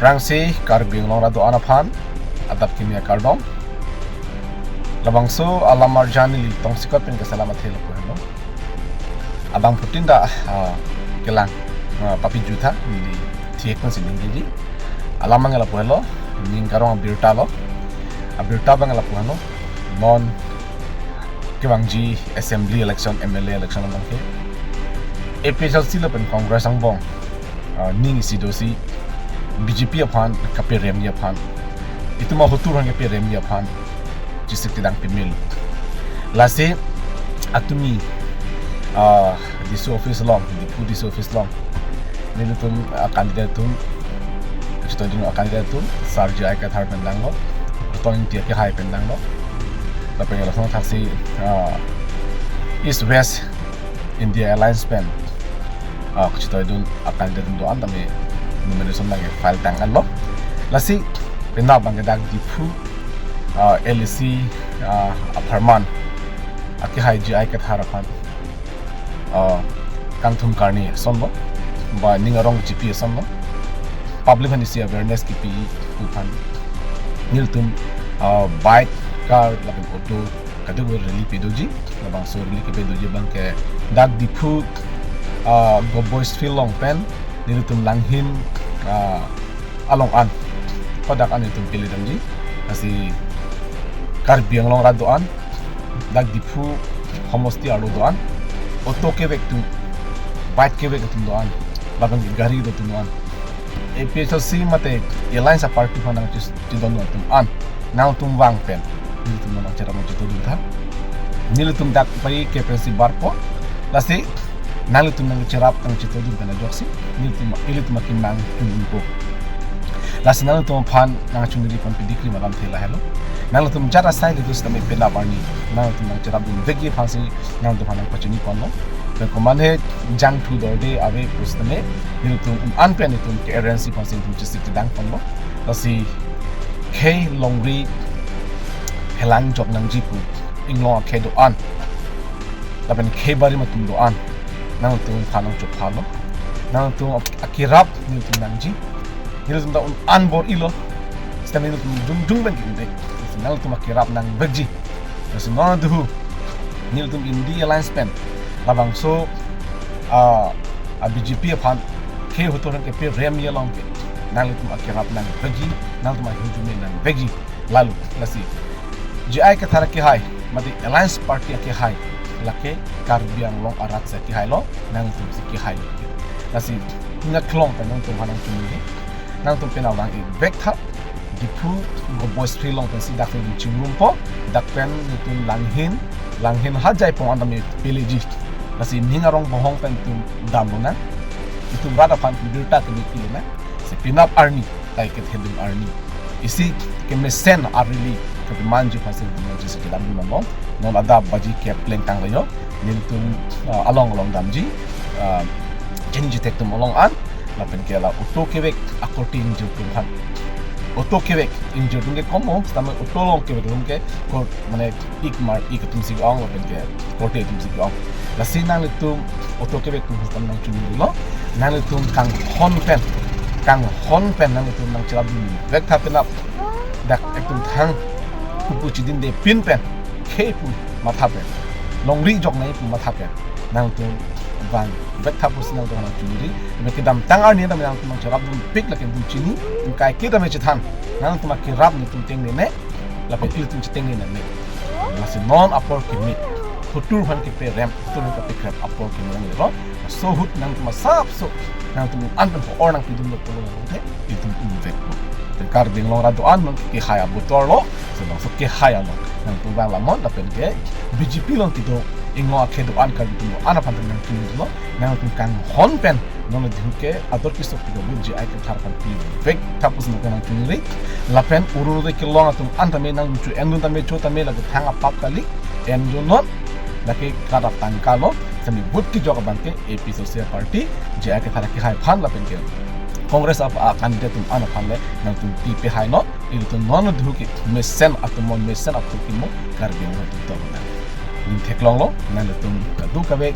Rangsi karbing long rado anapan adap kimia kardom labangso alamar janili tong sikot pen kesalamat helo ko helo abang putinda kelang papi juta di tiek kon sin ngeji alamang la puelo ning karong birta lo abirta bang la puano non kewangji assembly election MLA election bang ke episode sila pen congress ang bong ning sidosi BJP apan kapirem ya pan itu mau hutur hang kapirem ya pan jisik tidang pemil lase atumi di office long di pudi office long nilutum kandidatum kita dino kandidatum sarja ka thar pendang lo toin tia ke hai pendang lo tapi ngala song taksi east west India Alliance pen kita dun kandidatum do andame numero son lagi file tangan lo lasi penabang gadag dipu LC aparman aki haji ay kat harapan kangtum karni son lo ba ningarong GP son lo public handisi awareness ki pi upan niltum bike car labing auto kadugo reli pedoji labang so reli ki pedoji bang ke dag dipu go boys feel long pen nilutum langhin along an kodak an itum pilih damji kasi karbiang long radoan dag dipu homosti aro doan auto ke vektu bike ke vektu doan labang gari do tunuan episode mate alliance party fanang tis tidon tum an now tum wang pen nilutum nang cara mo jito dun nilutum dak pai ke presi barpo lasi nalutum nang cerap tang cito dun kana joksi nilutum makin mang tumpo lasi nalutum pan nang chungri pan pidikri malam thela hello nalutum jara sai litus tame pela barni nalutum nang cerap dun vegi phansi nalutum hanang pachini panno ko manhe jang thu dorde ave pustame nilutum anpen itum ke agency phansi tum chisik dang panno lasi k longri helang jok nang jipu inglo ke do an laben k bari matum do an nang tu phanong chop phalo nang tu akirap ni tu nangji ni tu da anbor ilo stem ni tu dung ben ginde nang tu makirap nang beji so no du ni tu indi alliance pen labang so BJP phan ke hotoran ke pe rem ye long ke nang tu akirap nang beji nang tu ma hujumi nang beji lalu lasi ji ai ka thara ke hai mati alliance party ke hai lake karbiang long arat sa ki hailo nang tum si ki hailo nasi na klong pa nang tum hanang chumi nang tum pena wang i vek tha dipu go boys free long pen si dak pen chingrum po dak pen tum langhin ha jai po andam peleji nasi ningarong bohong pen tum damuna itu rada pan birta ke dikilo na si pinap army tai ke hedum army isi ke mesen arili ke manji pasin tum ji se dalam mong non ada baji ke pleng tang layo niltum along damji jenji tek tum along an lapen ke la auto kebek akorting jutum han auto kebek injur dum ke komo stama auto long kebek dum ke ko mane ik tum sig ong lapen ke korte tum sig ong la sinang tum auto kebek tum stam nang chumi lo nang tum kang hon pen nang tum nang chilab vek thapena dak ektum thang kupu chidin de pin pen kepu mathapen longri jok nai pu mathapen nang tu bang vet thapus nang tu nang churi me kedam tangar ni dam nang tu mang charab dum pik la ken dum chini tum kai ke dam chithan nang tu mak rab ni tum teng ne la pe il tum chiteng ne ne la se non apor ke mi futur han ke pe ram futur ka pe krap apor ke nang ro so hut nang tu masap so nang tu an pen or nang pidum lo ne il tum vet kar ding long rado an mang ke haya butor lo so no so ke haya lo nang tu bang lamon da pen ke BJP long tido ingo akhedo an kar tu ana pan nang tu lo nang tu kan hon pen non de ke ador ki sok tido buji ai ke thar pan pi vek tapus no nang tu ri la pen uru de ke long atum an ta me nang chu en dun ta me chu ta me la ke thanga pap kali en jo non la ke kada tan kalo sami but ki jog ban ke episode se party je ai ke thar ki hai phan la pen ke Congress of candidate ana phanle nang tum pi hai no il tu non du ki mesen atumon mesen atu ki mo karbi no tu na nin theklong lo nan tum ka du ka be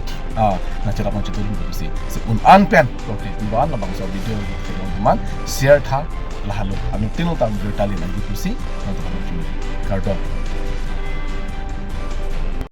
na chara pon chitu si un an pen ko te tu ban na bang so video theklong man share tha lahalo anu tinong tam bertali na gitu sih untuk kami kardo